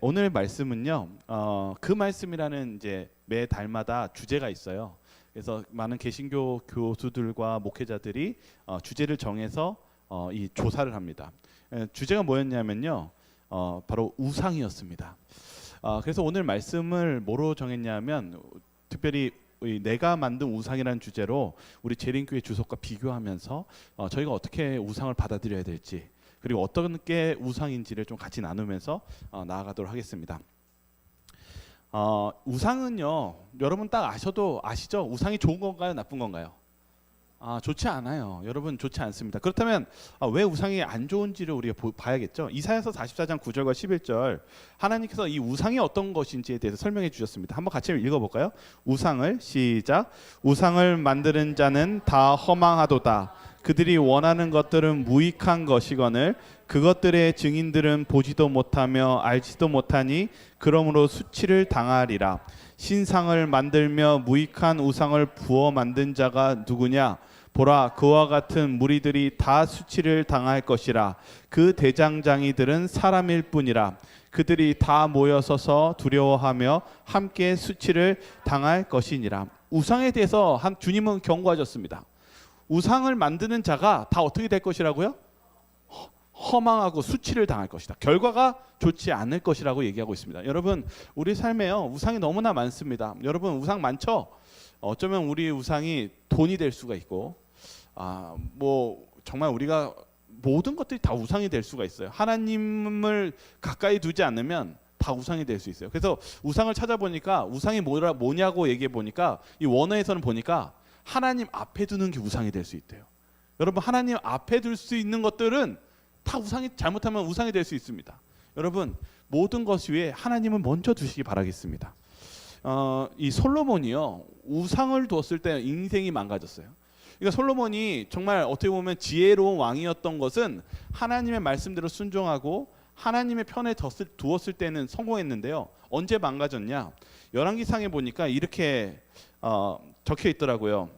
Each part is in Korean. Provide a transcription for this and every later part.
오늘 말씀은요. 그 말씀이라는 이제 매 달마다 주제가 있어요. 그래서 많은 개신교 교수들과 목회자들이 주제를 정해서 이 조사를 합니다. 주제가 뭐였냐면요. 바로 우상이었습니다. 그래서 오늘 말씀을 뭐로 정했냐면 특별히 내가 만든 우상이라는 주제로 우리 재림교회 주석과 비교하면서 저희가 어떻게 우상을 받아들여야 될지, 그리고 어떤 게 우상인지를 좀 같이 나누면서 나아가도록 하겠습니다. 우상은요, 여러분 딱 아시죠? 우상이 좋은 건가요, 나쁜 건가요? 좋지 않아요. 여러분, 좋지 않습니다. 그렇다면 왜 우상이 안 좋은지를 우리가 봐야겠죠. 이사야서 44장 9절과 11절, 하나님께서 이 우상이 어떤 것인지에 대해서 설명해 주셨습니다. 한번 같이 읽어볼까요? 우상을, 시작. 우상을 만드는 자는 다 허망하도다. 그들이 원하는 것들은 무익한 것이거늘 그것들의 증인들은 보지도 못하며 알지도 못하니 그러므로 수치를 당하리라. 신상을 만들며 무익한 우상을 부어 만든 자가 누구냐? 보라, 그와 같은 무리들이 다 수치를 당할 것이라. 그 대장장이들은 사람일 뿐이라. 그들이 다 모여서서 두려워하며 함께 수치를 당할 것이니라. 우상에 대해서 주님은 경고하셨습니다. 우상을 만드는 자가 다 어떻게 될 것이라고요? 허망하고 수치를 당할 것이다. 결과가 좋지 않을 것이라고 얘기하고 있습니다. 여러분, 우리 삶에요, 우상이 너무나 많습니다. 여러분, 우상 많죠? 어쩌면 우리 우상이 돈이 될 수가 있고, 정말 우리가 모든 것들이 다 우상이 될 수가 있어요. 하나님을 가까이 두지 않으면 다 우상이 될 수 있어요. 그래서 우상을 찾아보니까 우상이 뭐냐고 얘기해 보니까 이 원어에서는 보니까 하나님 앞에 두는 게 우상이 될 수 있대요. 여러분, 하나님 앞에 둘 수 있는 것들은 다 우상이, 잘못하면 우상이 될 수 있습니다. 여러분, 모든 것 위에 하나님을 먼저 두시기 바라겠습니다. 이 솔로몬이요, 우상을 두었을 때 인생이 망가졌어요. 그러니까 솔로몬이 정말 어떻게 보면 지혜로운 왕이었던 것은 하나님의 말씀대로 순종하고 하나님의 편에 두었을 때는 성공했는데요. 언제 망가졌냐? 열왕기상에 보니까 이렇게 적혀 있더라고요.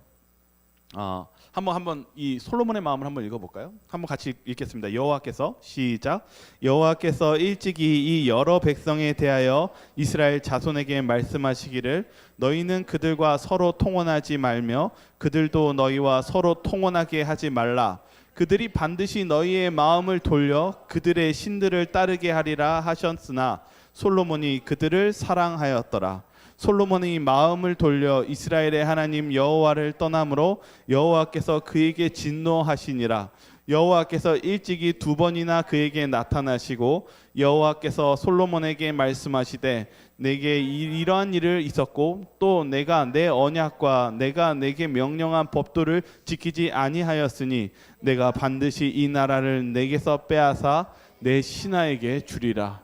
한번 이 솔로몬의 마음을 한번 읽어볼까요? 한번 같이 읽겠습니다. 여호와께서, 시작. 여호와께서 일찍이 이 여러 백성에 대하여 이스라엘 자손에게 말씀하시기를 너희는 그들과 서로 통혼하지 말며 그들도 너희와 서로 통혼하게 하지 말라. 그들이 반드시 너희의 마음을 돌려 그들의 신들을 따르게 하리라 하셨으나 솔로몬이 그들을 사랑하였더라. 솔로몬이 마음을 돌려 이스라엘의 하나님 여호와를 떠남으로 여호와께서 그에게 진노하시니라. 여호와께서 일찍이 2번이나 그에게 나타나시고 여호와께서 솔로몬에게 말씀하시되 내게 이러한 일을 있었고 또 내가 내 언약과 내가 내게 명령한 법도를 지키지 아니하였으니 내가 반드시 이 나라를 내게서 빼앗아 내 신하에게 주리라.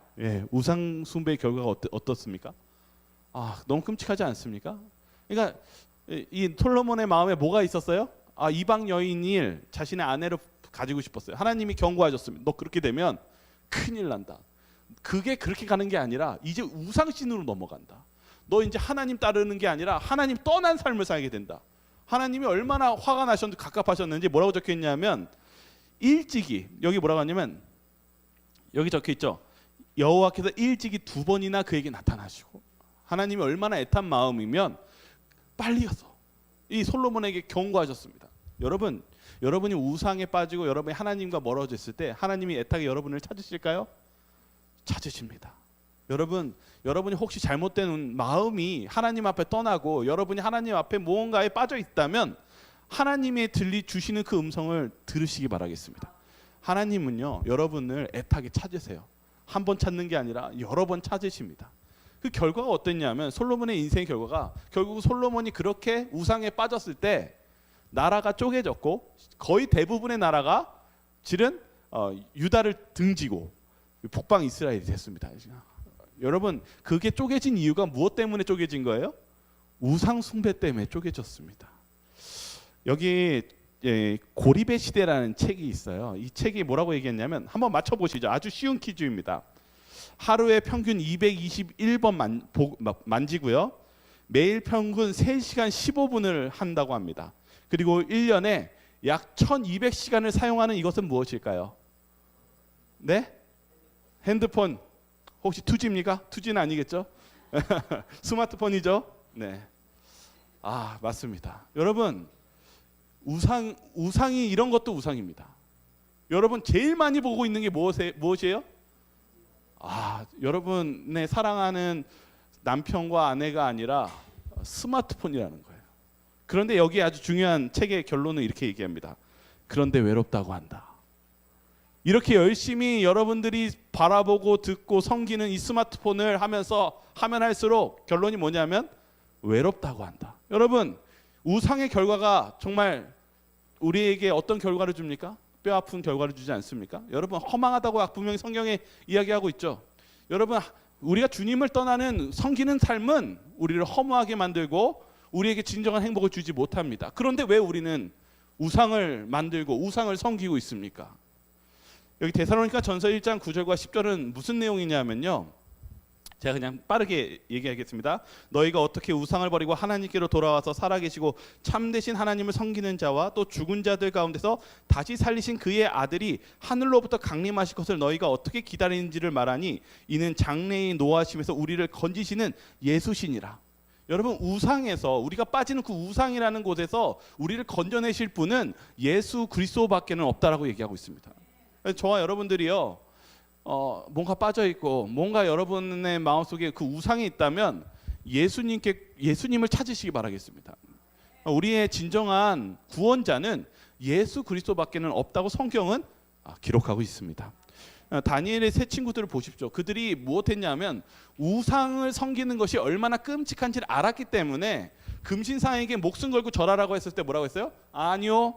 우상 숭배의 결과가 어떻습니까? 너무 끔찍하지 않습니까? 그러니까 이 솔로몬의 마음에 뭐가 있었어요? 이방 여인을 자신의 아내로 가지고 싶었어요. 하나님이 경고하셨습니다. 너 그렇게 되면 큰일 난다. 그게 그렇게 가는 게 아니라 이제 우상신으로 넘어간다. 너 이제 하나님 따르는 게 아니라 하나님 떠난 삶을 살게 된다. 하나님이 얼마나 화가 나셨는지 갑갑하셨는지 뭐라고 적혀 있냐면 일찍이, 여기 뭐라고 하냐면 여기 적혀 있죠. 여호와께서 일찍이 2번이나 그에게 나타나시고, 하나님이 얼마나 애탄 마음이면 빨리 가서 이 솔로몬에게 경고하셨습니다. 여러분이 우상에 빠지고 여러분이 하나님과 멀어졌을 때 하나님이 애타게 여러분을 찾으실까요? 찾으십니다. 여러분이 혹시 잘못된 마음이 하나님 앞에 떠나고 여러분이 하나님 앞에 무언가에 빠져 있다면 하나님의 주시는 그 음성을 들으시기 바라겠습니다. 하나님은요, 여러분을 애타게 찾으세요. 한 번 찾는 게 아니라 여러 번 찾으십니다. 그 결과가 어땠냐면 솔로몬의 인생의 결과가 결국 솔로몬이 그렇게 우상에 빠졌을 때 나라가 쪼개졌고 거의 대부분의 나라가 실은 유다를 등지고 북방 이스라엘이 됐습니다. 여러분, 그게 쪼개진 이유가 무엇 때문에 쪼개진 거예요? 우상 숭배 때문에 쪼개졌습니다. 여기 고립의 시대라는 책이 있어요. 이 책이 뭐라고 얘기했냐면 한번 맞춰보시죠. 아주 쉬운 퀴즈입니다. 하루에 평균 221번 만지고요. 매일 평균 3시간 15분을 한다고 합니다. 그리고 1년에 약 1200시간을 사용하는 이것은 무엇일까요? 네? 핸드폰. 혹시 투지입니까? 투지는 아니겠죠? 스마트폰이죠? 네. 아, 맞습니다. 여러분, 우상이 이런 것도 우상입니다. 여러분 제일 많이 보고 있는 게 무엇이에요? 아, 여러분의 사랑하는 남편과 아내가 아니라 스마트폰이라는 거예요. 그런데 여기 아주 중요한 책의 결론은 이렇게 얘기합니다. 그런데 외롭다고 한다. 이렇게 열심히 여러분들이 바라보고 듣고 섬기는 이 스마트폰을 하면서 하면 할수록 결론이 뭐냐면 외롭다고 한다. 여러분, 우상의 결과가 정말 우리에게 어떤 결과를 줍니까? 뼈 아픈 결과를 주지 않습니까? 여러분, 허망하다고 분명히 성경에 이야기하고 있죠. 여러분, 우리가 주님을 떠나는 섬기는 삶은 우리를 허무하게 만들고 우리에게 진정한 행복을 주지 못합니다. 그런데 왜 우리는 우상을 만들고 우상을 섬기고 있습니까? 여기 데살로니가 전서 1장 9절과 10절은 무슨 내용이냐면요, 제가 그냥 빠르게 얘기하겠습니다. 너희가 어떻게 우상을 버리고 하나님께로 돌아와서 살아계시고 참되신 하나님을 섬기는 자와 또 죽은 자들 가운데서 다시 살리신 그의 아들이 하늘로부터 강림하실 것을 너희가 어떻게 기다리는지를 말하니 이는 장래의 노하심에서 우리를 건지시는 예수시니라. 여러분, 우상에서 우리가 빠지는 그 우상이라는 곳에서 우리를 건져내실 분은 예수 그리스도밖에는 없다라고 얘기하고 있습니다. 저와 여러분들이요, 뭔가 빠져 있고 뭔가 여러분의 마음속에 그 우상이 있다면 예수님을 찾으시기 바라겠습니다. 우리의 진정한 구원자는 예수 그리스도밖에는 없다고 성경은 기록하고 있습니다. 다니엘의 세 친구들을 보십시오. 그들이 무엇했냐면 우상을 섬기는 것이 얼마나 끔찍한지를 알았기 때문에 금신상에게 목숨 걸고 절하라고 했을 때 뭐라고 했어요? 아니요,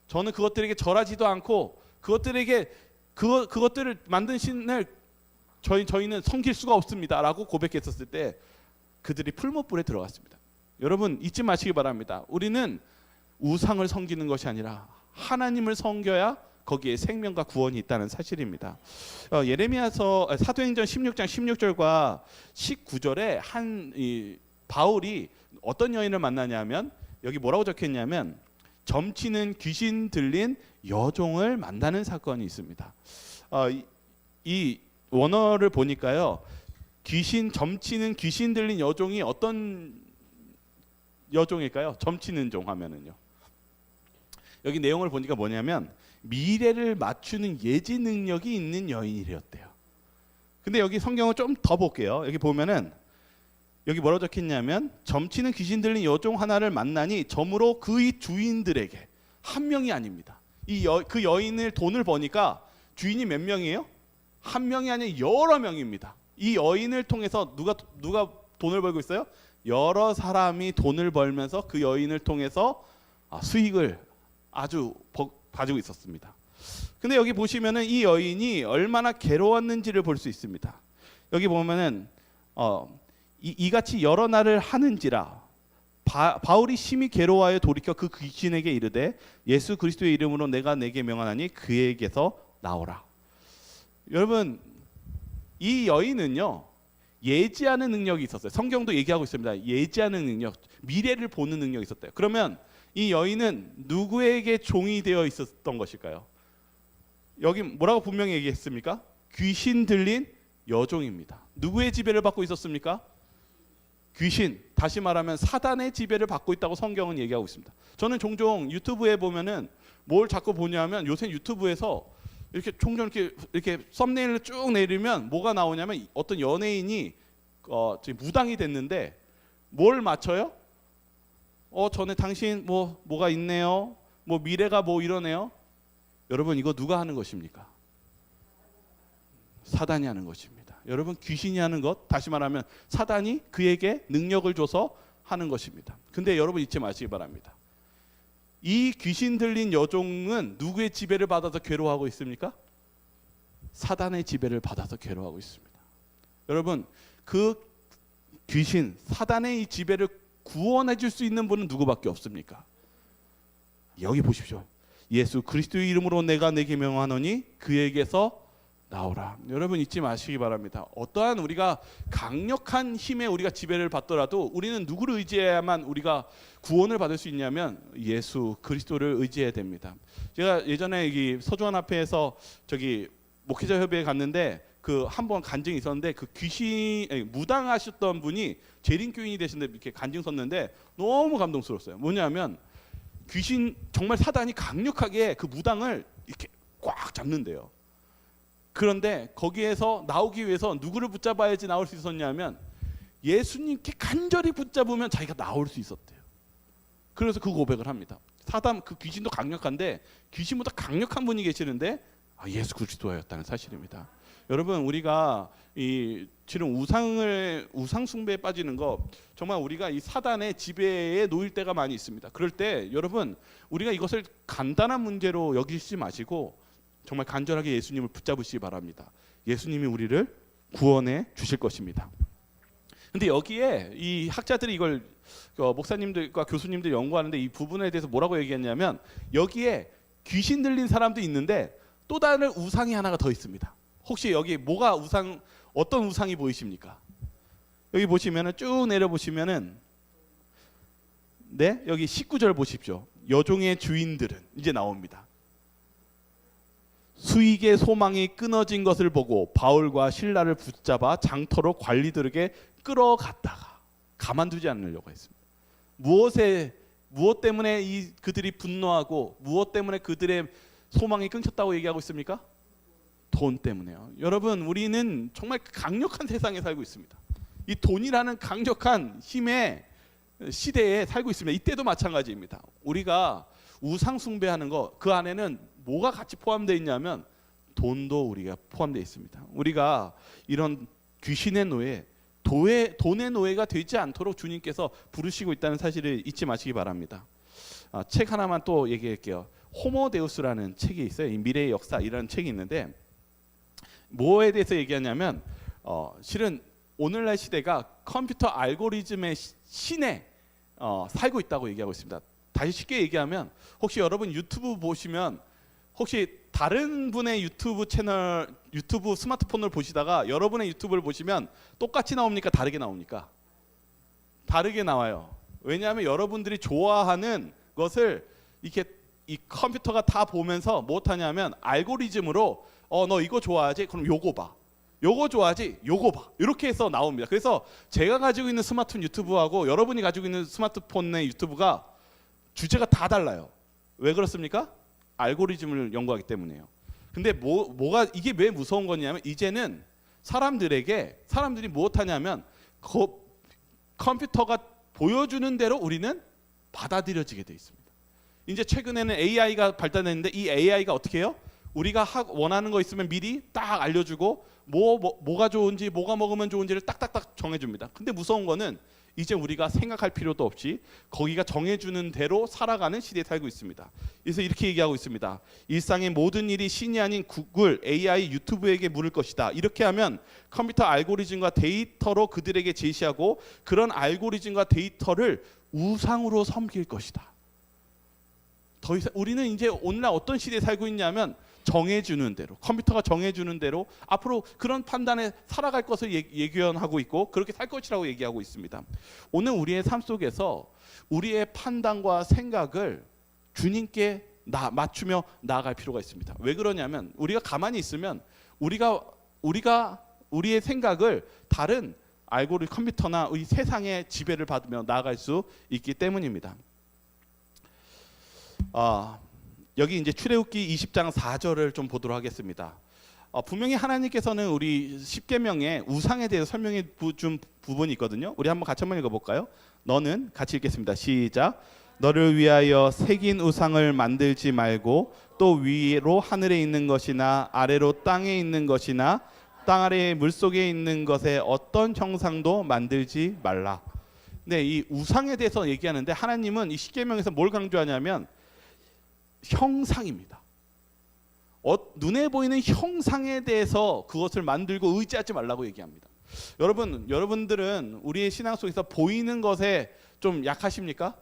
저는 그것들에게 절하지도 않고 그것들을 만든 신을 저희는 섬길 수가 없습니다라고 고백했었을 때 그들이 풀무불에 들어갔습니다. 여러분, 잊지 마시기 바랍니다. 우리는 우상을 섬기는 것이 아니라 하나님을 섬겨야 거기에 생명과 구원이 있다는 사실입니다. 예레미야서 사도행전 16장 16절과 19절에 바울이 어떤 여인을 만나냐면 여기 뭐라고 적혀있냐면 점치는 귀신 들린 여종을 만나는 사건이 있습니다. 이 원어를 보니까요, 점치는 귀신 들린 여종이 어떤 여종일까요? 점치는 종 하면은요, 여기 내용을 보니까 뭐냐면 미래를 맞추는 예지 능력이 있는 여인이었대요. 근데 여기 성경을 좀 더 볼게요. 여기 보면은 여기 뭐라고 적혔냐면 점치는 귀신 들린 여종 하나를 만나니 점으로 그의 주인들에게 한 명이 아닙니다. 그 여인을 돈을 버니까 주인이 몇 명이에요? 한 명이 아니라 여러 명입니다. 이 여인을 통해서 누가 돈을 벌고 있어요? 여러 사람이 돈을 벌면서 그 여인을 통해서 수익을 아주 가지고 있었습니다. 근데 여기 보시면은 이 여인이 얼마나 괴로웠는지를 볼 수 있습니다. 여기 보면은 이같이 여러 날을 하는지라 바울이 심히 괴로워하여 돌이켜 그 귀신에게 이르되 예수 그리스도의 이름으로 내가 내게 명하나니 그에게서 나오라. 여러분, 이 여인은요, 예지하는 능력이 있었어요. 성경도 얘기하고 있습니다. 예지하는 능력, 미래를 보는 능력이 있었대요. 그러면 이 여인은 누구에게 종이 되어 있었던 것일까요? 여기 뭐라고 분명히 얘기했습니까? 귀신 들린 여종입니다. 누구의 지배를 받고 있었습니까? 귀신, 다시 말하면 사단의 지배를 받고 있다고 성경은 얘기하고 있습니다. 저는 종종 유튜브에 보면은 뭘 자꾸 보냐면 요새 유튜브에서 이렇게 종종 이렇게 썸네일을 쭉 내리면 뭐가 나오냐면 어떤 연예인이 무당이 됐는데 뭘 맞춰요? 전에 당신 뭐가 있네요. 뭐 미래가 뭐 이러네요. 여러분, 이거 누가 하는 것입니까? 사단이 하는 것입니다. 여러분, 귀신이 하는 것, 다시 말하면 사단이 그에게 능력을 줘서 하는 것입니다. 근데 여러분 잊지 마시기 바랍니다. 이 귀신 들린 여종은 누구의 지배를 받아서 괴로워하고 있습니까? 사단의 지배를 받아서 괴로워하고 있습니다. 여러분, 그 귀신, 사단의 이 지배를 구원해 줄 수 있는 분은 누구밖에 없습니까? 여기 보십시오. 예수 그리스도의 이름으로 내가 내게 명하노니 그에게서 나오라. 여러분, 잊지 마시기 바랍니다. 어떠한 우리가 강력한 힘에 우리가 지배를 받더라도 우리는 누구를 의지해야만 우리가 구원을 받을 수 있냐면 예수 그리스도를 의지해야 됩니다. 제가 예전에 여기 서주환 앞에서 목회자 협의회 갔는데 그 한번 간증이 있었는데 그 무당하셨던 분이 재림교인이 되신데 이렇게 간증 섰는데 너무 감동스러웠어요. 뭐냐면 귀신 정말 사단이 강력하게 그 무당을 이렇게 꽉 잡는데요. 그런데 거기에서 나오기 위해서 누구를 붙잡아야지 나올 수 있었냐면 예수님께 간절히 붙잡으면 자기가 나올 수 있었대요. 그래서 그 고백을 합니다. 사단 그 귀신도 강력한데 귀신보다 강력한 분이 계시는데 예수 그리스도였다는 사실입니다. 여러분 우리가 이 지금 우상 숭배에 빠지는 거 정말 우리가 이 사단의 지배에 놓일 때가 많이 있습니다. 그럴 때 여러분 우리가 이것을 간단한 문제로 여기지 마시고 정말 간절하게 예수님을 붙잡으시기 바랍니다. 예수님이 우리를 구원해 주실 것입니다. 근데 여기에 이 학자들이 이걸 목사님들과 교수님들이 연구하는데 이 부분에 대해서 뭐라고 얘기했냐면 여기에 귀신 들린 사람도 있는데 또 다른 우상이 하나가 더 있습니다. 혹시 여기 어떤 우상이 보이십니까? 여기 보시면은 쭉 내려 보시면은 네 여기 19절 보십시오. 여종의 주인들은 이제 나옵니다. 수익의 소망이 끊어진 것을 보고 바울과 실라를 붙잡아 장터로 관리들에게 끌어갔다가 가만두지 않으려고 했습니다. 무엇 때문에 그들이 분노하고 무엇 때문에 그들의 소망이 끊겼다고 얘기하고 있습니까? 돈 때문에요. 여러분 우리는 정말 강력한 세상에 살고 있습니다. 이 돈이라는 강력한 힘의 시대에 살고 있습니다. 이때도 마찬가지입니다. 우리가 우상 숭배하는 거 그 안에는 뭐가 같이 포함되어 있냐면 돈도 우리가 포함되어 있습니다. 우리가 이런 귀신의 노예, 돈의 노예가 되지 않도록 주님께서 부르시고 있다는 사실을 잊지 마시기 바랍니다. 책 하나만 또 얘기할게요. 호모데우스라는 책이 있어요. 이 미래의 역사이라는 책이 있는데 뭐에 대해서 얘기하냐면 실은 오늘날 시대가 컴퓨터 알고리즘의 신에 살고 있다고 얘기하고 있습니다. 다시 쉽게 얘기하면 혹시 여러분 유튜브 보시면 혹시 다른 분의 유튜브 스마트폰을 보시다가 여러분의 유튜브를 보시면 똑같이 나옵니까? 다르게 나옵니까? 다르게 나와요. 왜냐하면 여러분들이 좋아하는 것을 이렇게 이 컴퓨터가 다 보면서 못하냐면 알고리즘으로 너 이거 좋아하지? 그럼 요거 봐. 요거 좋아하지? 요거 봐. 이렇게 해서 나옵니다. 그래서 제가 가지고 있는 스마트폰 유튜브하고 여러분이 가지고 있는 스마트폰의 유튜브가 주제가 다 달라요. 왜 그렇습니까? 알고리즘을 연구하기 때문이에요. 근데 뭐가 이게 왜 무서운 거냐면 이제는 사람들이 무엇하냐면 컴퓨터가 보여주는 대로 우리는 받아들여지게 돼 있습니다. 이제 최근에는 AI가 발달했는데 이 AI가 어떻게 해요? 우리가 원하는 거 있으면 미리 딱 알려주고 뭐가 좋은지 뭐가 먹으면 좋은지를 딱딱딱 정해줍니다. 근데 무서운 거는 이제 우리가 생각할 필요도 없이 거기가 정해주는 대로 살아가는 시대에 살고 있습니다. 그래서 이렇게 얘기하고 있습니다. 일상의 모든 일이 신이 아닌 구글, AI, 유튜브에게 물을 것이다. 이렇게 하면 컴퓨터 알고리즘과 데이터로 그들에게 제시하고 그런 알고리즘과 데이터를 우상으로 섬길 것이다. 더 이상 우리는 이제 오늘날 어떤 시대에 살고 있냐면 정해주는 대로 컴퓨터가 정해주는 대로 앞으로 그런 판단에 살아갈 것을 예견하고 있고 그렇게 살 것이라고 얘기하고 있습니다. 오늘 우리의 삶 속에서 우리의 판단과 생각을 주님께 맞추며 나아갈 필요가 있습니다. 왜 그러냐면 우리가 가만히 있으면 우리의 생각을 다른 알고리즘 컴퓨터나 이 세상의 지배를 받으며 나아갈 수 있기 때문입니다. 여기 이제 출애굽기 20장 4절을 좀 보도록 하겠습니다. 분명히 하나님께서는 우리 십계명에 우상에 대해서 설명해 준 부분이 있거든요. 우리 같이 한번 읽어볼까요? 너는 같이 읽겠습니다. 시작. 너를 위하여 새긴 우상을 만들지 말고 또 위로 하늘에 있는 것이나 아래로 땅에 있는 것이나 땅 아래의 물속에 있는 것에 어떤 형상도 만들지 말라. 네, 이 우상에 대해서 얘기하는데 하나님은 이 십계명에서 뭘 강조하냐면 형상입니다. 눈에 보이는 형상에 대해서 그것을 만들고 의지하지 말라고 얘기합니다. 여러분들은 우리의 신앙 속에서 보이는 것에 좀 약하십니까?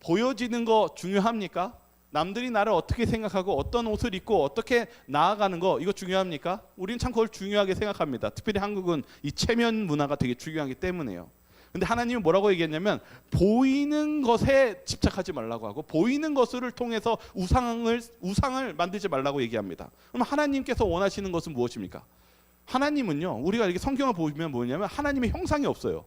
보여지는 거 중요합니까? 남들이 나를 어떻게 생각하고 어떤 옷을 입고 어떻게 나아가는 거 이거 중요합니까? 우리는 참 그걸 중요하게 생각합니다. 특별히 한국은 이 체면 문화가 되게 중요하기 때문에요. 근데 하나님은 뭐라고 얘기했냐면 보이는 것에 집착하지 말라고 하고 보이는 것을 통해서 우상을 만들지 말라고 얘기합니다. 그럼 하나님께서 원하시는 것은 무엇입니까? 하나님은요, 우리가 이렇게 성경을 보면 뭐냐면 하나님의 형상이 없어요.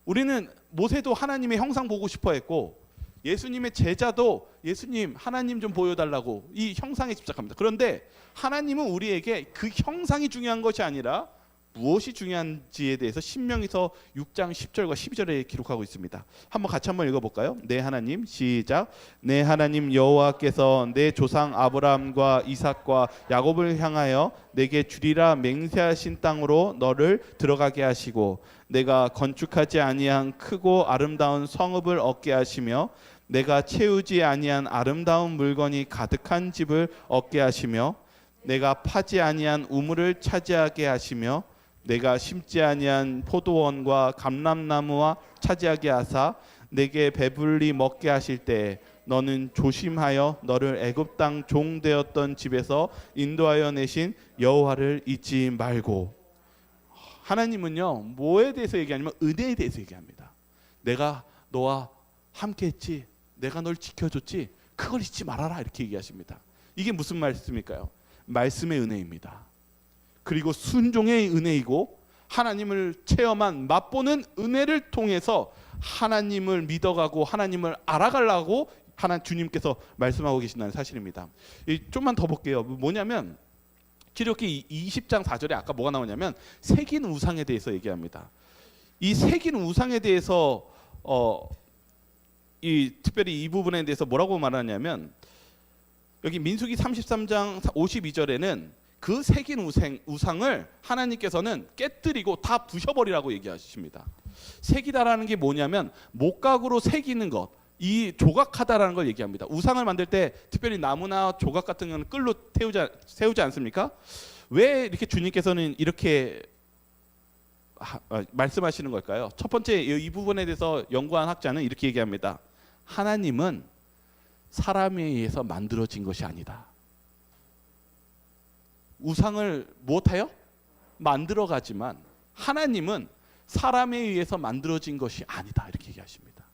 우리는 모세도 하나님의 형상 보고 싶어 했고, 예수님의 제자도 예수님 하나님 좀 보여달라고 이 형상에 집착합니다. 그런데 하나님은 우리에게 그 형상이 중요한 것이 아니라 무엇이 중요한지에 대해서 신명기서 6장 10절과 12절에 기록하고 있습니다. 한번 읽어볼까요? 내 하나님, 시작. 내 하나님 여호와께서 내 조상 아브라함과 이삭과 야곱을 향하여 내게 주리라 맹세하신 땅으로 너를 들어가게 하시고 내가 건축하지 아니한 크고 아름다운 성읍을 얻게 하시며 내가 채우지 아니한 아름다운 물건이 가득한 집을 얻게 하시며 내가 파지 아니한 우물을 차지하게 하시며 내가 심지 아니한 포도원과 감람나무와 차지하게 하사 내게 배불리 먹게 하실 때 너는 조심하여 너를 애굽 땅 종 되었던 집에서 인도하여 내신 여호와를 잊지 말고. 하나님은요, 뭐에 대해서 얘기하냐면 은혜에 대해서 얘기합니다. 내가 너와 함께했지, 내가 널 지켜줬지, 그걸 잊지 말아라, 이렇게 얘기하십니다. 이게 무슨 말씀일까요? 말씀의 은혜입니다. 그리고 순종의 은혜이고 하나님을 체험한 맛보는 은혜를 통해서 하나님을 믿어가고 하나님을 알아가려고 주님께서 말씀하고 계신다는 사실입니다. 좀만 더 볼게요. 뭐냐면 출애굽기 20장 4절에 아까 뭐가 나오냐면 새긴 우상에 대해서 얘기합니다. 이 새긴 우상에 대해서 특별히 이 부분에 대해서 뭐라고 말하냐면 여기 민수기 33장 52절에는 그 새긴 우상을 하나님께서는 깨뜨리고 다 부셔버리라고 얘기하십니다. 새기다라는 게 뭐냐면 목각으로 새기는 것, 이 조각하다라는 걸 얘기합니다. 우상을 만들 때 특별히 나무나 조각 같은 건 끌로 세우지 않습니까? 왜 이렇게 주님께서는 이렇게 말씀하시는 걸까요? 첫 번째 이 부분에 대해서 연구한 학자는 이렇게 얘기합니다. 하나님은 사람에 의해서 만들어진 것이 아니다. 우상을 무엇하여? 만들어가지만 하나님은 사람에 의해서 만들어진 것이 아니다, 이렇게 얘기하십니다.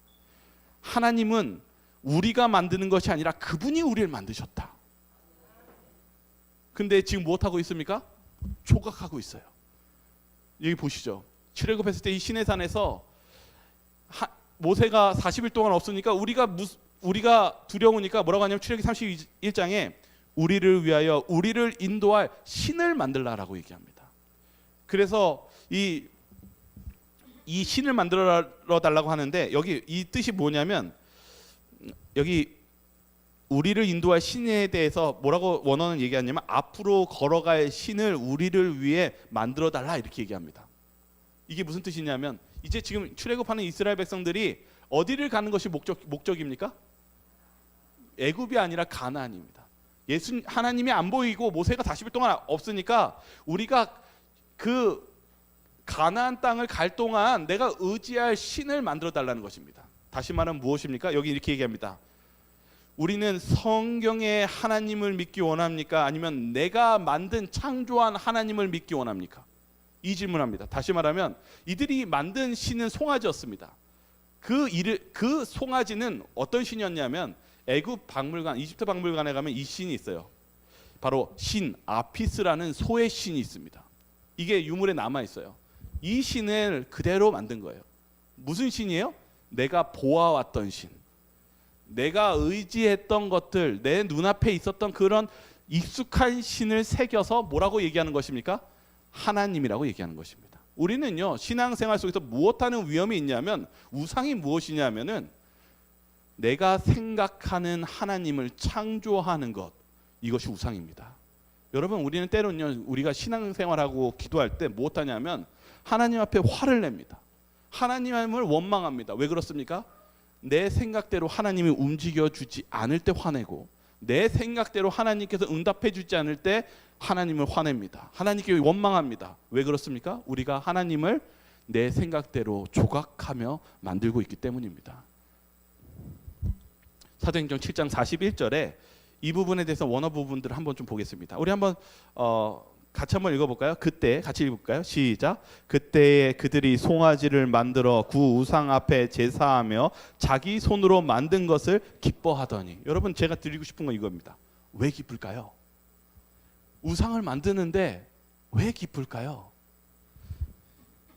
하나님은 우리가 만드는 것이 아니라 그분이 우리를 만드셨다. 근데 지금 무엇하고 있습니까? 조각하고 있어요. 여기 보시죠. 출애굽했을 때 이 시내산에서 모세가 40일 동안 없으니까 우리가 두려우니까 뭐라고 하냐면 출애굽기 31장에 우리를 위하여 우리를 인도할 신을 만들라라고 얘기합니다. 그래서 이 신을 만들어 달라고 하는데 여기 이 뜻이 뭐냐면 여기 우리를 인도할 신에 대해서 뭐라고 원어는 얘기하냐면 앞으로 걸어갈 신을 우리를 위해 만들어 달라, 이렇게 얘기합니다. 이게 무슨 뜻이냐면 이제 지금 출애굽하는 이스라엘 백성들이 어디를 가는 것이 목적입니까? 애굽이 아니라 가나안입니다. 하나님이 안 보이고 모세가 40일 동안 없으니까 우리가 그 가나안 땅을 갈 동안 내가 의지할 신을 만들어 달라는 것입니다. 다시 말하면 무엇입니까? 여기 이렇게 얘기합니다. 우리는 성경의 하나님을 믿기 원합니까? 아니면 내가 만든 창조한 하나님을 믿기 원합니까? 이 질문합니다. 다시 말하면 이들이 만든 신은 송아지였습니다. 그 송아지는 어떤 신이었냐면 애굽 박물관, 이집트 박물관에 가면 이 신이 있어요. 바로 신 아피스라는 소의 신이 있습니다. 이게 유물에 남아 있어요. 이 신을 그대로 만든 거예요. 무슨 신이에요? 내가 보아왔던 신, 내가 의지했던 것들, 내 눈앞에 있었던 그런 익숙한 신을 새겨서 뭐라고 얘기하는 것입니까? 하나님이라고 얘기하는 것입니다. 우리는요, 신앙생활 속에서 무엇하는 위험이 있냐면, 우상이 무엇이냐면은 내가 생각하는 하나님을 창조하는 것, 이것이 우상입니다. 여러분, 우리는 때로는요, 우리가 신앙생활하고 기도할 때 무엇하냐면 하나님 앞에 화를 냅니다. 하나님을 원망합니다. 왜 그렇습니까? 내 생각대로 하나님이 움직여주지 않을 때 화내고, 내 생각대로 하나님께서 응답해주지 않을 때 하나님을 화냅니다. 하나님께 원망합니다. 왜 그렇습니까? 우리가 하나님을 내 생각대로 조각하며 만들고 있기 때문입니다. 사도행전 7장 41절에 이 부분에 대해서 원어 부분들을 한번 좀 보겠습니다. 우리 한번 같이 한번 읽어볼까요? 그때 같이 읽을까요? 시작. 그때에 그들이 송아지를 만들어 구 우상 앞에 제사하며 자기 손으로 만든 것을 기뻐하더니. 여러분, 제가 드리고 싶은 건 이겁니다. 왜 기쁠까요? 우상을 만드는데 왜 기쁠까요?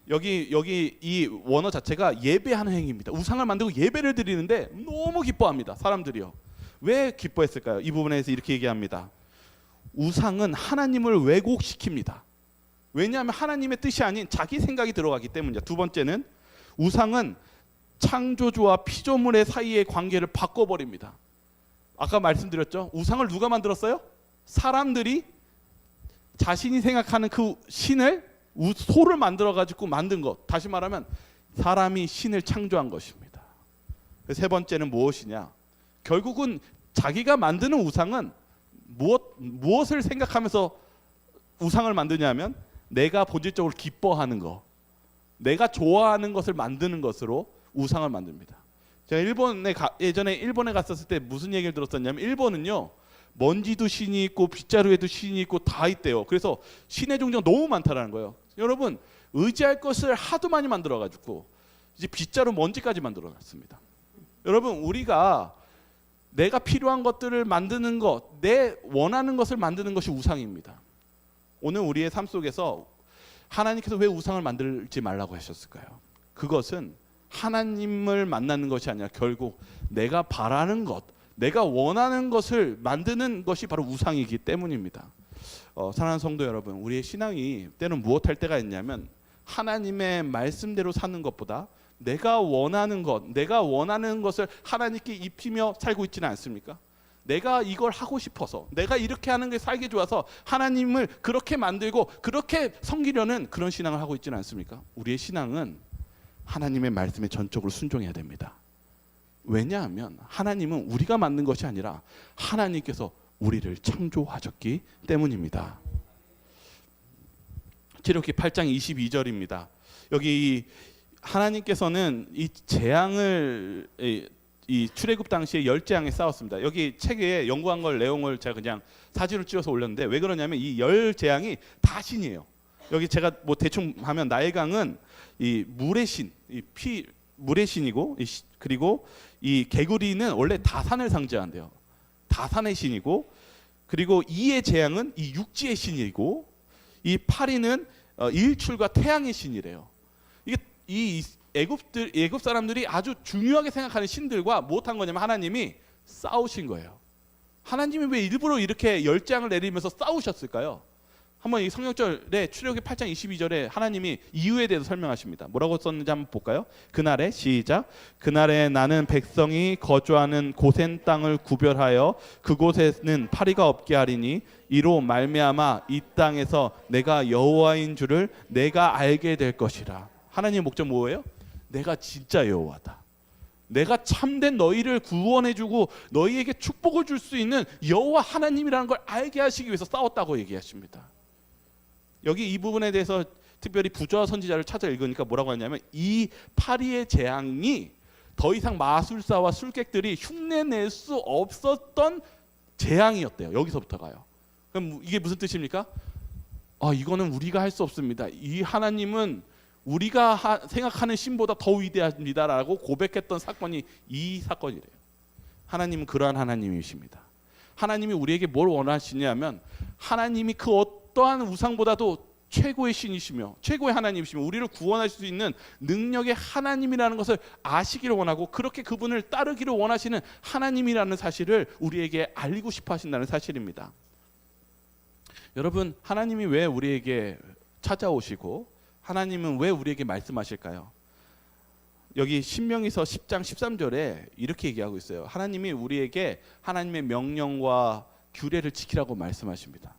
여기 이 원어 자체가 예배하는 행위입니다. 우상을 만들고 예배를 드리는데 너무 기뻐합니다. 사람들이요. 왜 기뻐했을까요? 이 부분에서 이렇게 얘기합니다. 우상은 하나님을 왜곡시킵니다. 왜냐하면 하나님의 뜻이 아닌 자기 생각이 들어가기 때문이죠. 두 번째는 우상은 창조주와 피조물의 사이의 관계를 바꿔버립니다. 아까 말씀드렸죠. 우상을 누가 만들었어요? 사람들이 자신이 생각하는 그 신을 소를 만들어 가지고 만든 것. 다시 말하면 사람이 신을 창조한 것입니다. 세 번째는 무엇이냐? 결국은 자기가 만드는 우상은 무엇을 생각하면서 우상을 만드냐면 내가 본질적으로 기뻐하는 것, 내가 좋아하는 것을 만드는 것으로 우상을 만듭니다. 제가 예전에 일본에 갔었을 때 무슨 얘기를 들었었냐면 일본은요 먼지도 신이 있고 빗자루에도 신이 있고 다 있대요. 그래서 신의 종류가 너무 많다라는 거예요. 여러분 의지할 것을 하도 많이 만들어가지고 이제 빗자루 먼지까지 만들어놨습니다. 여러분 우리가 내가 필요한 것들을 만드는 것, 내 원하는 것을 만드는 것이 우상입니다. 오늘 우리의 삶 속에서 하나님께서 왜 우상을 만들지 말라고 하셨을까요? 그것은 하나님을 만나는 것이 아니라 결국 내가 바라는 것, 내가 원하는 것을 만드는 것이 바로 우상이기 때문입니다. 사랑하는 성도 여러분, 우리의 신앙이 때는 무엇할 때가 있냐면 하나님의 말씀대로 사는 것보다 내가 원하는 것, 내가 원하는 것을 하나님께 입히며 살고 있지는 않습니까? 내가 이걸 하고 싶어서, 내가 이렇게 하는 게 살기 좋아서 하나님을 그렇게 만들고 그렇게 섬기려는 그런 신앙을 하고 있지는 않습니까? 우리의 신앙은 하나님의 말씀에 전적으로 순종해야 됩니다. 왜냐하면 하나님은 우리가 만든 것이 아니라 하나님께서 우리를 창조하셨기 때문입니다. 출애굽기 8장 22절입니다. 여기 하나님께서는 이 재앙을 이 출애굽 당시에 10재앙에 싸웠습니다. 여기 책에 연구한 걸 내용을 제가 그냥 사진을 찍어서 올렸는데 왜 그러냐면 이 10재앙이 다 신이에요. 여기 제가 뭐 대충 하면 나일강은 이 물의 신, 물의 신이고 그리고 이 개구리는 원래 다산을 상징한대요. 다산의 신이고 그리고 이의 재앙은 이 육지의 신이고 이 파리는 일출과 태양의 신이래요. 이게 이 애굽 사람들이 아주 중요하게 생각하는 신들과 못한 거냐면 하나님이 싸우신 거예요. 하나님이 왜 일부러 이렇게 10재앙을 내리면서 싸우셨을까요? 한번 이 성경절에 출애굽기 8장 22절에 하나님이 이유에 대해서 설명하십니다. 뭐라고 썼는지 한번 볼까요? 그날에 시작. 그날에 나는 백성이 거주하는 고센 땅을 구별하여 그곳에는 파리가 없게 하리니 이로 말미암아 이 땅에서 내가 여호와인 줄을 내가 알게 될 것이라. 하나님의 목적 뭐예요? 내가 진짜 여호와다. 내가 참된 너희를 구원해주고 너희에게 축복을 줄 수 있는 여호와 하나님이라는 걸 알게 하시기 위해서 싸웠다고 얘기하십니다. 여기 이 부분에 대해서 특별히 부조와 선지자를 찾아 읽으니까 뭐라고 하냐면 이 파리의 재앙이 더 이상 마술사와 술객들이 흉내낼 수 없었던 재앙이었대요. 여기서부터가요. 그럼 이게 무슨 뜻입니까? 이거는 우리가 할 수 없습니다. 이 하나님은 우리가 생각하는 신보다 더 위대합니다라고 고백했던 사건이 이 사건이래요. 하나님은 그러한 하나님이십니다. 하나님이 우리에게 뭘 원하시냐면 하나님이 그 어떠한 우상보다도 최고의 신이시며 최고의 하나님이시며 우리를 구원하실 수 있는 능력의 하나님이라는 것을 아시기를 원하고 그렇게 그분을 따르기를 원하시는 하나님이라는 사실을 우리에게 알리고 싶어 하신다는 사실입니다. 여러분, 하나님이 왜 우리에게 찾아오시고 하나님은 왜 우리에게 말씀하실까요? 여기 신명기서 10장 13절에 이렇게 얘기하고 있어요. 하나님이 우리에게 하나님의 명령과 규례를 지키라고 말씀하십니다.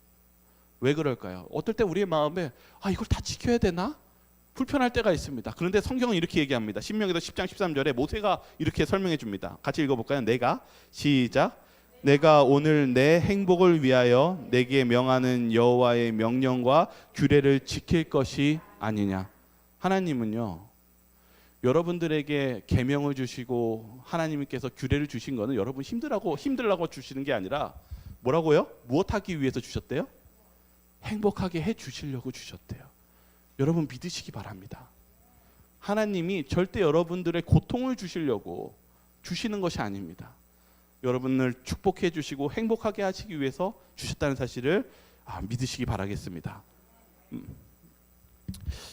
왜 그럴까요? 어떨 때 우리의 마음에 이걸 다 지켜야 되나? 불편할 때가 있습니다. 그런데 성경은 이렇게 얘기합니다. 신명기서 10장 13절에 모세가 이렇게 설명해 줍니다. 같이 읽어볼까요? 시작. 내가 오늘 내 행복을 위하여 내게 명하는 여호와의 명령과 규례를 지킬 것이 아니냐. 하나님은요, 여러분들에게 계명을 주시고 하나님께서 규례를 주신 거는 여러분 힘들라고 주시는 게 아니라 뭐라고요? 무엇하기 위해서 주셨대요? 행복하게 해 주시려고 주셨대요. 여러분 믿으시기 바랍니다. 하나님이 절대 여러분들의 고통을 주시려고 주시는 것이 아닙니다. 여러분을 축복해 주시고 행복하게 하시기 위해서 주셨다는 사실을 믿으시기 바라겠습니다.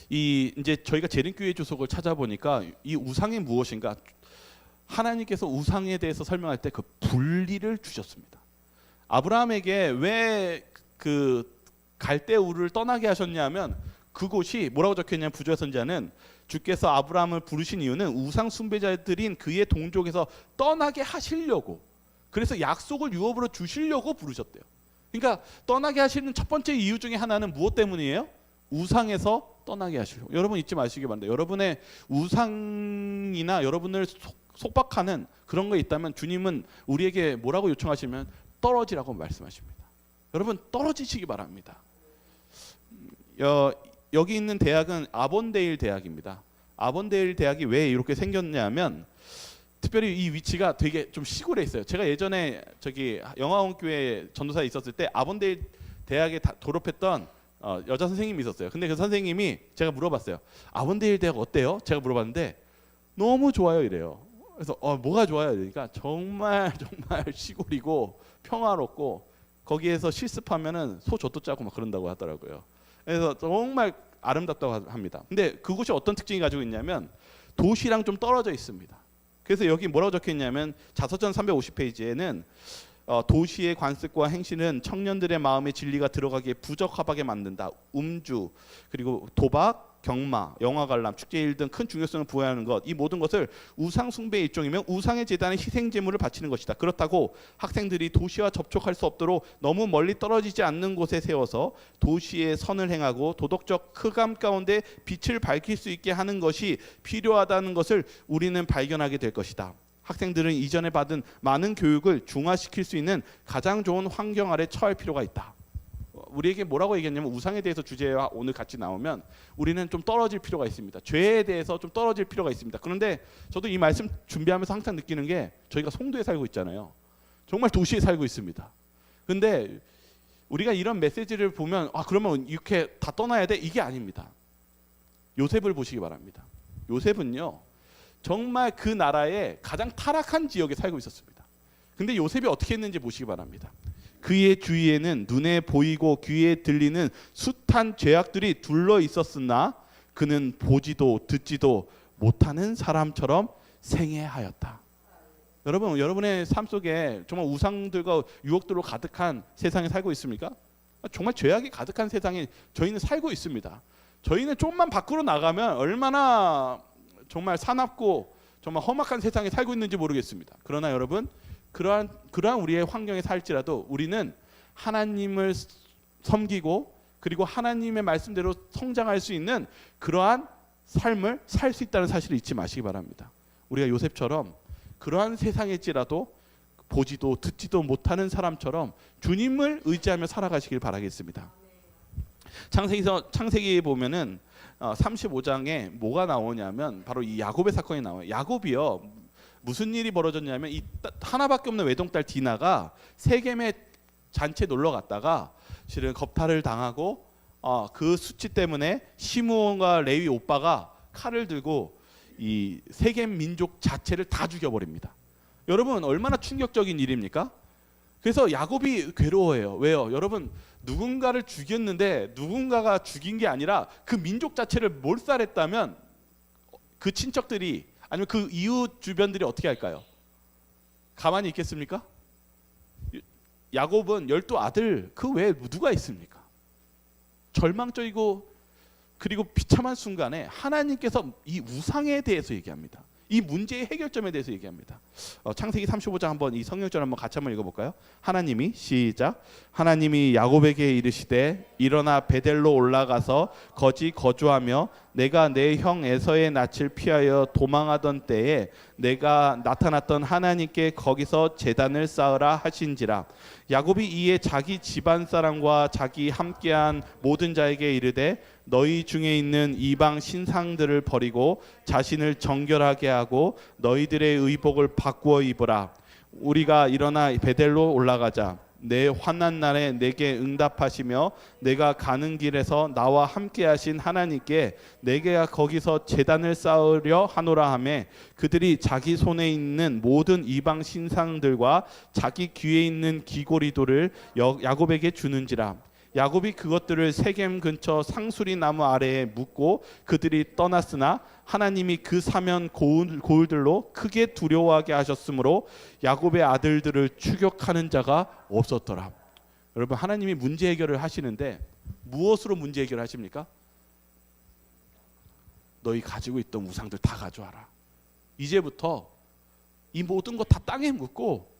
이 이제 저희가 재림교회 주석을 찾아보니까 이 우상이 무엇인가, 하나님께서 우상에 대해서 설명할 때 그 분리를 주셨습니다. 아브라함에게 왜 그 갈대 우르를 떠나게 하셨냐면, 그곳이 뭐라고 적혀있냐면 부조의 선지자는 주께서 아브라함을 부르신 이유는 우상 숭배자들인 그의 동족에서 떠나게 하시려고, 그래서 약속을 유업으로 주시려고 부르셨대요. 그러니까 떠나게 하시는 첫 번째 이유 중에 하나는 무엇 때문이에요? 우상에서 떠나게 하시려고. 여러분 잊지 마시기 바랍니다. 여러분의 우상이나 여러분을 속박하는 그런 거 있다면 주님은 우리에게 뭐라고 요청하시면 떨어지라고 말씀하십니다. 여러분 떨어지시기 바랍니다. 여기 있는 대학은 아본데일 대학입니다. 아본데일 대학이 왜 이렇게 생겼냐면, 특별히 이 위치가 되게 좀 시골에 있어요. 제가 예전에 저기 영화원교회 전도사에 있었을 때 아본데일 대학에 졸업했던 여자 선생님이 있었어요. 근데 그 선생님이, 제가 물어봤어요. 아본데일 대학 어때요? 제가 물어봤는데 너무 좋아요 이래요. 그래서 뭐가 좋아요? 그러니까 정말 시골이고 평화롭고 거기에서 실습하면은 소 젖도 짜고 막 그런다고 하더라고요. 그래서 정말 아름답다고 합니다. 근데 그곳이 어떤 특징이 가지고 있냐면 도시랑 좀 떨어져 있습니다. 그래서 여기 뭐라고 적혀 있냐면 자서전 350페이지에는 도시의 관습과 행실은 청년들의 마음에 진리가 들어가기에 부적합하게 만든다. 음주, 그리고 도박, 경마, 영화 관람, 축제일 등 큰 중요성을 부여하는 것, 이 모든 것을 우상 숭배의 일종이며 우상의 제단에 희생 제물을 바치는 것이다. 그렇다고 학생들이 도시와 접촉할 수 없도록 너무 멀리 떨어지지 않는 곳에 세워서 도시의 선을 행하고 도덕적 흑암 가운데 빛을 밝힐 수 있게 하는 것이 필요하다는 것을 우리는 발견하게 될 것이다. 학생들은 이전에 받은 많은 교육을 중화시킬 수 있는 가장 좋은 환경 아래 처할 필요가 있다. 우리에게 뭐라고 얘기했냐면, 우상에 대해서 주제와 오늘 같이 나오면 우리는 좀 떨어질 필요가 있습니다. 죄에 대해서 좀 떨어질 필요가 있습니다. 그런데 저도 이 말씀 준비하면서 항상 느끼는 게, 저희가 송도에 살고 있잖아요. 정말 도시에 살고 있습니다. 근데 우리가 이런 메시지를 보면 그러면 이렇게 다 떠나야 돼? 이게 아닙니다. 요셉을 보시기 바랍니다. 요셉은요 정말 그 나라의 가장 타락한 지역에 살고 있었습니다. 근데 요셉이 어떻게 했는지 보시기 바랍니다. 그의 주위에는 눈에 보이고 귀에 들리는 숱한 죄악들이 둘러 있었으나 그는 보지도 듣지도 못하는 사람처럼 생애하였다. 여러분, 여러분의 삶 속에 정말 우상들과 유혹들로 가득한 세상에 살고 있습니까? 정말 죄악이 가득한 세상에 저희는 살고 있습니다. 저희는 조금만 밖으로 나가면 얼마나 정말 사납고 정말 험악한 세상에 살고 있는지 모르겠습니다. 그러나 여러분, 그러한 우리의 환경에 살지라도 우리는 하나님을 섬기고 그리고 하나님의 말씀대로 성장할 수 있는 그러한 삶을 살 수 있다는 사실을 잊지 마시기 바랍니다. 우리가 요셉처럼 그러한 세상일지라도 보지도 듣지도 못하는 사람처럼 주님을 의지하며 살아가시길 바라겠습니다. 창세기에 보면은 35장에 뭐가 나오냐면 바로 이 야곱의 사건이 나와요. 야곱이요 무슨 일이 벌어졌냐면, 이 하나밖에 없는 외동딸 디나가 세겜에 잔치에 놀러 갔다가 실은 겁탈을 당하고 그 수치 때문에 시므온과 레위 오빠가 칼을 들고 이 세겜 민족 자체를 다 죽여버립니다. 여러분 얼마나 충격적인 일입니까? 그래서 야곱이 괴로워해요. 왜요? 여러분, 누군가를 죽였는데 누군가가 죽인 게 아니라 그 민족 자체를 몰살했다면 그 친척들이 아니면 그 이웃 주변들이 어떻게 할까요? 가만히 있겠습니까? 야곱은 12아들 그 외에 누가 있습니까? 절망적이고 그리고 비참한 순간에 하나님께서 이 우상에 대해서 얘기합니다. 이 문제의 해결점에 대해서 얘기합니다. 창세기 35장 한번 이 성경절 한번 같이 한번 읽어볼까요? 하나님이 시작. 하나님이 야곱에게 이르시되 일어나 베델로 올라가서 거기 거주하며 내가 내 형 에서의 낯을 피하여 도망하던 때에 내가 나타났던 하나님께 거기서 제단을 쌓으라 하신지라. 야곱이 이에 자기 집안 사람과 자기 함께한 모든 자에게 이르되 너희 중에 있는 이방 신상들을 버리고 자신을 정결하게 하고 너희들의 의복을 바꾸어 입으라. 우리가 일어나 베델로 올라가자. 내 환난 날에 내게 응답하시며 내가 가는 길에서 나와 함께 하신 하나님께 내가 거기서 제단을 쌓으려 하노라 하매 그들이 자기 손에 있는 모든 이방 신상들과 자기 귀에 있는 귀고리돌을 야곱에게 주는지라. 야곱이 그것들을 세겜 근처 상수리 나무 아래에 묻고 그들이 떠났으나 하나님이 그 사면 고울들로 크게 두려워하게 하셨으므로 야곱의 아들들을 추격하는 자가 없었더라. 여러분, 하나님이 문제 해결을 하시는데 무엇으로 문제 해결을 하십니까? 너희 가지고 있던 우상들 다 가져와라. 이제부터 이 모든 것 다 땅에 묻고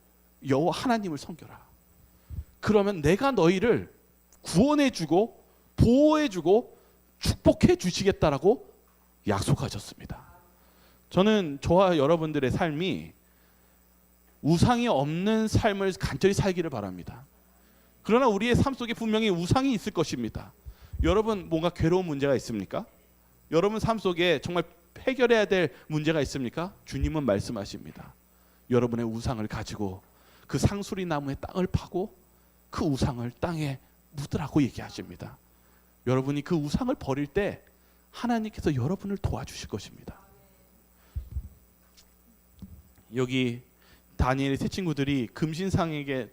여호와 하나님을 섬겨라. 그러면 내가 너희를 구원해주고 보호해주고 축복해 주시겠다라고 약속하셨습니다. 저는 저와 여러분들의 삶이 우상이 없는 삶을 간절히 살기를 바랍니다. 그러나 우리의 삶 속에 분명히 우상이 있을 것입니다. 여러분, 뭔가 괴로운 문제가 있습니까? 여러분 삶 속에 정말 해결해야 될 문제가 있습니까? 주님은 말씀하십니다. 여러분의 우상을 가지고 그 상수리 나무의 땅을 파고 그 우상을 땅에 묻으라고 얘기하십니다. 여러분이 그 우상을 버릴 때 하나님께서 여러분을 도와주실 것입니다. 여기 다니엘의 세 친구들이 금신상에게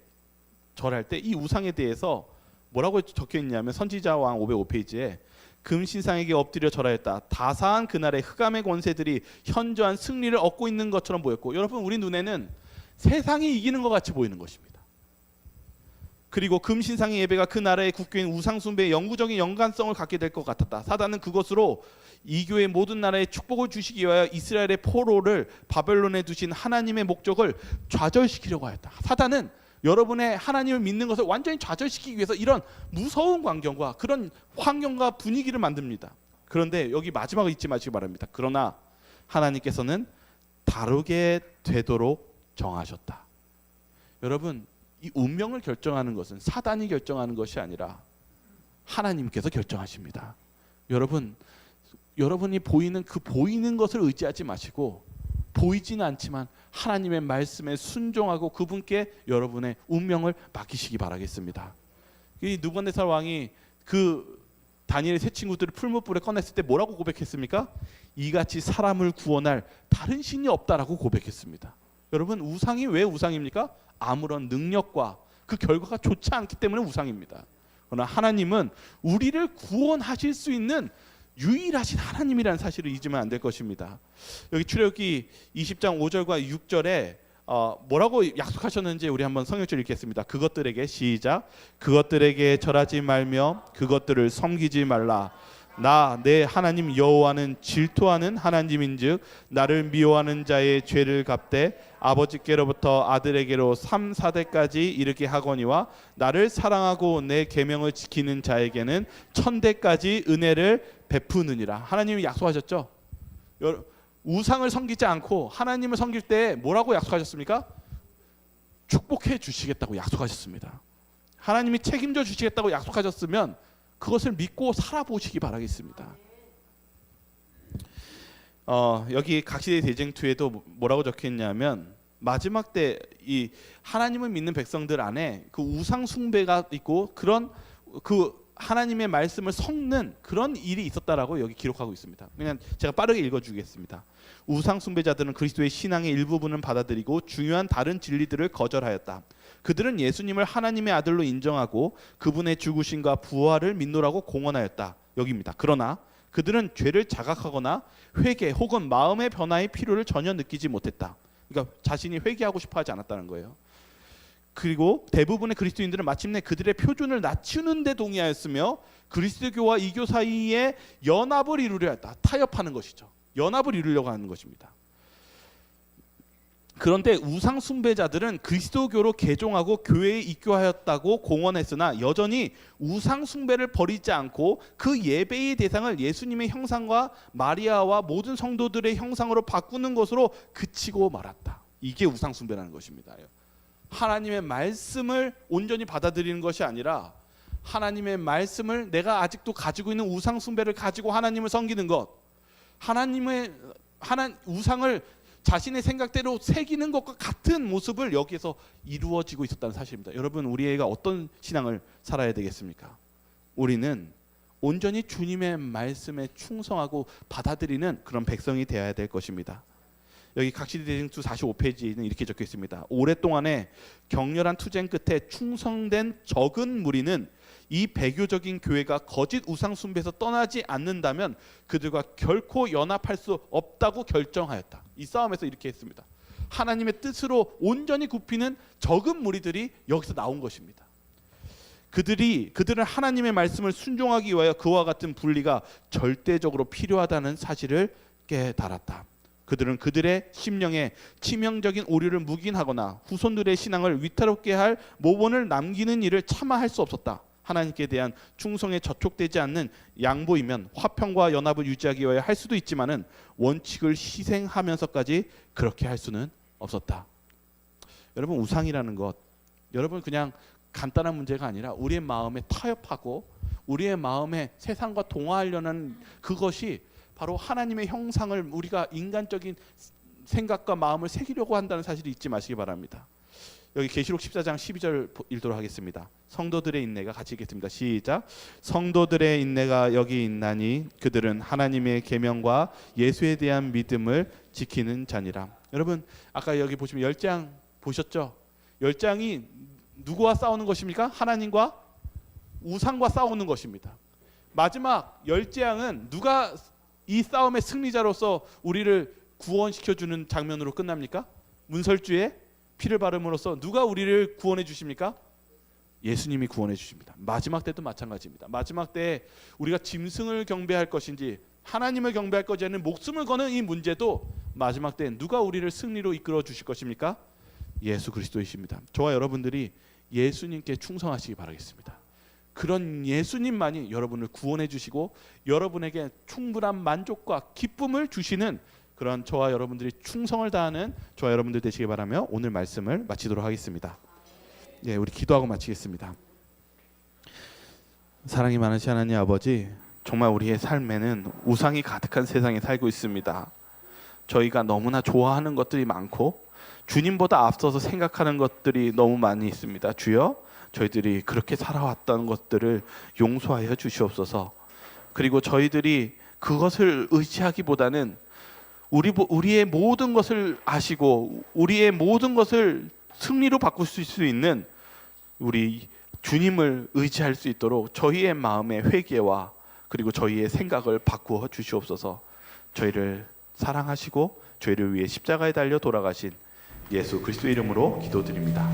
절할 때 이 우상에 대해서 뭐라고 적혀 있냐면 선지자 왕 505페이지에 금신상에게 엎드려 절하였다. 다사한 그날의 흑암의 권세들이 현저한 승리를 얻고 있는 것처럼 보였고, 여러분 우리 눈에는 세상이 이기는 것 같이 보이는 것입니다. 그리고 금신상의 예배가 그 나라의 국교인 우상숭배의 영구적인 연관성을 갖게 될 것 같았다. 사단은 그것으로 이교의 모든 나라에 축복을 주시기 위하여 이스라엘의 포로를 바벨론에 두신 하나님의 목적을 좌절시키려고 하였다. 사단은 여러분의 하나님을 믿는 것을 완전히 좌절시키기 위해서 이런 무서운 광경과 그런 환경과 분위기를 만듭니다. 그런데 여기 마지막을 잊지 마시기 바랍니다. 그러나 하나님께서는 다르게 되도록 정하셨다. 여러분, 이 운명을 결정하는 것은 사단이 결정하는 것이 아니라 하나님께서 결정하십니다. 여러분이 보이는 것을 의지하지 마시고, 보이지는 않지만 하나님의 말씀에 순종하고 그분께 여러분의 운명을 맡기시기 바라겠습니다. 이 느부갓네살 왕이 그 다니엘의 세 친구들을 풀무불에 꺼냈을 때 뭐라고 고백했습니까? 이같이 사람을 구원할 다른 신이 없다라고 고백했습니다. 여러분, 우상이 왜 우상입니까? 아무런 능력과 그 결과가 좋지 않기 때문에 우상입니다. 그러나 하나님은 우리를 구원하실 수 있는 유일하신 하나님이라는 사실을 잊으면 안 될 것입니다. 여기 출애굽기 20장 5절과 6절에 뭐라고 약속하셨는지 우리 한번 성경절 읽겠습니다. 그것들에게 시작. 그것들에게 절하지 말며 그것들을 섬기지 말라. 나 내 하나님 여호와는 질투하는 하나님인즉 나를 미워하는 자의 죄를 갚되 아버지께로부터 아들에게로 3, 4대까지 이르게 하거니와 나를 사랑하고 내 계명을 지키는 자에게는 1000대까지 은혜를 베푸느니라. 하나님이 약속하셨죠. 우상을 섬기지 않고 하나님을 섬길 때 뭐라고 약속하셨습니까? 축복해 주시겠다고 약속하셨습니다. 하나님이 책임져 주시겠다고 약속하셨으면 그것을 믿고 살아보시기 바라겠습니다. 여기 각시대 대쟁투에도 뭐라고 적혀있냐면 마지막 때 이 하나님을 믿는 백성들 안에 그 우상 숭배가 있고 그런 그 하나님의 말씀을 섞는 그런 일이 있었다라고 여기 기록하고 있습니다. 그냥 제가 빠르게 읽어주겠습니다. 우상 숭배자들은 그리스도의 신앙의 일부분은 받아들이고 중요한 다른 진리들을 거절하였다. 그들은 예수님을 하나님의 아들로 인정하고 그분의 죽으심과 부활을 믿노라고 공언하였다. 여기입니다. 그러나 그들은 죄를 자각하거나 회개 혹은 마음의 변화의 필요를 전혀 느끼지 못했다. 그러니까 자신이 회개하고 싶어 하지 않았다는 거예요. 그리고 대부분의 그리스도인들은 마침내 그들의 표준을 낮추는 데 동의하였으며 그리스도교와 이교 사이에 연합을 이루려 했다. 타협하는 것이죠. 연합을 이루려고 하는 것입니다. 그런데 우상 숭배자들은 그리스도교로 개종하고 교회에 입교하였다고 공언했으나 여전히 우상 숭배를 버리지 않고 그 예배의 대상을 예수님의 형상과 마리아와 모든 성도들의 형상으로 바꾸는 것으로 그치고 말았다. 이게 우상 숭배라는 것입니다. 하나님의 말씀을 온전히 받아들이는 것이 아니라 하나님의 말씀을 내가 아직도 가지고 있는 우상 숭배를 가지고 하나님을 섬기는 것, 우상을 자신의 생각대로 새기는 것과 같은 모습을 여기에서 이루어지고 있었다는 사실입니다. 여러분, 우리 애가 어떤 신앙을 살아야 되겠습니까? 우리는 온전히 주님의 말씀에 충성하고 받아들이는 그런 백성이 되어야 될 것입니다. 여기 각시대행수 45페이지에는 이렇게 적혀 있습니다. 오랫동안의 격렬한 투쟁 끝에 충성된 적은 무리는 이 배교적인 교회가 거짓 우상 숭배에서 떠나지 않는다면 그들과 결코 연합할 수 없다고 결정하였다. 이 싸움에서 이렇게 했습니다. 하나님의 뜻으로 온전히 굽히는 적은 무리들이 여기서 나온 것입니다. 그들은 하나님의 말씀을 순종하기 위하여 그와 같은 분리가 절대적으로 필요하다는 사실을 깨달았다. 그들은 그들의 심령에 치명적인 오류를 묵인하거나 후손들의 신앙을 위태롭게 할 모본을 남기는 일을 차마 할 수 없었다. 하나님께 대한 충성에 저촉되지 않는 양보이면 화평과 연합을 유지하기 위해 할 수도 있지만은 원칙을 희생하면서까지 그렇게 할 수는 없었다. 여러분, 우상이라는 것, 여러분 그냥 간단한 문제가 아니라 우리의 마음에 타협하고 우리의 마음에 세상과 동화하려는 그것이 바로 하나님의 형상을 우리가 인간적인 생각과 마음을 새기려고 한다는 사실을 잊지 마시기 바랍니다. 여기 계시록 14장 12절 읽도록 하겠습니다. 성도들의 인내가 같이 읽겠습니다. 시작. 성도들의 인내가 여기 있나니 그들은 하나님의 계명과 예수에 대한 믿음을 지키는 자니라. 여러분, 아까 여기 보시면 10장 보셨죠? 10장이 누구와 싸우는 것입니까? 하나님과 우상과 싸우는 것입니다. 마지막 10장은 누가 이 싸움의 승리자로서 우리를 구원시켜주는 장면으로 끝납니까? 문설주의 피를 바름으로써 누가 우리를 구원해 주십니까? 예수님이 구원해 주십니다. 마지막 때도 마찬가지입니다. 마지막 때에 우리가 짐승을 경배할 것인지 하나님을 경배할 것인지는 목숨을 거는 이 문제도 마지막 때에 누가 우리를 승리로 이끌어 주실 것입니까? 예수 그리스도이십니다. 저와 여러분들이 예수님께 충성하시기 바라겠습니다. 그런 예수님만이 여러분을 구원해 주시고 여러분에게 충분한 만족과 기쁨을 주시는 그런 저와 여러분들이 충성을 다하는 저와 여러분들 되시기 바라며 오늘 말씀을 마치도록 하겠습니다. 예, 우리 기도하고 마치겠습니다. 사랑이 많으신 하나님 아버지, 정말 우리의 삶에는 우상이 가득한 세상에 살고 있습니다. 저희가 너무나 좋아하는 것들이 많고 주님보다 앞서서 생각하는 것들이 너무 많이 있습니다. 주여, 저희들이 그렇게 살아왔던 것들을 용서하여 주시옵소서. 그리고 저희들이 그것을 의지하기보다는 우리의 모든 것을 아시고 우리의 모든 것을 승리로 바꿀 수 있는 우리 주님을 의지할 수 있도록 저희의 마음의 회개와 그리고 저희의 생각을 바꾸어 주시옵소서. 저희를 사랑하시고 저희를 위해 십자가에 달려 돌아가신 예수 그리스도의 이름으로 기도드립니다.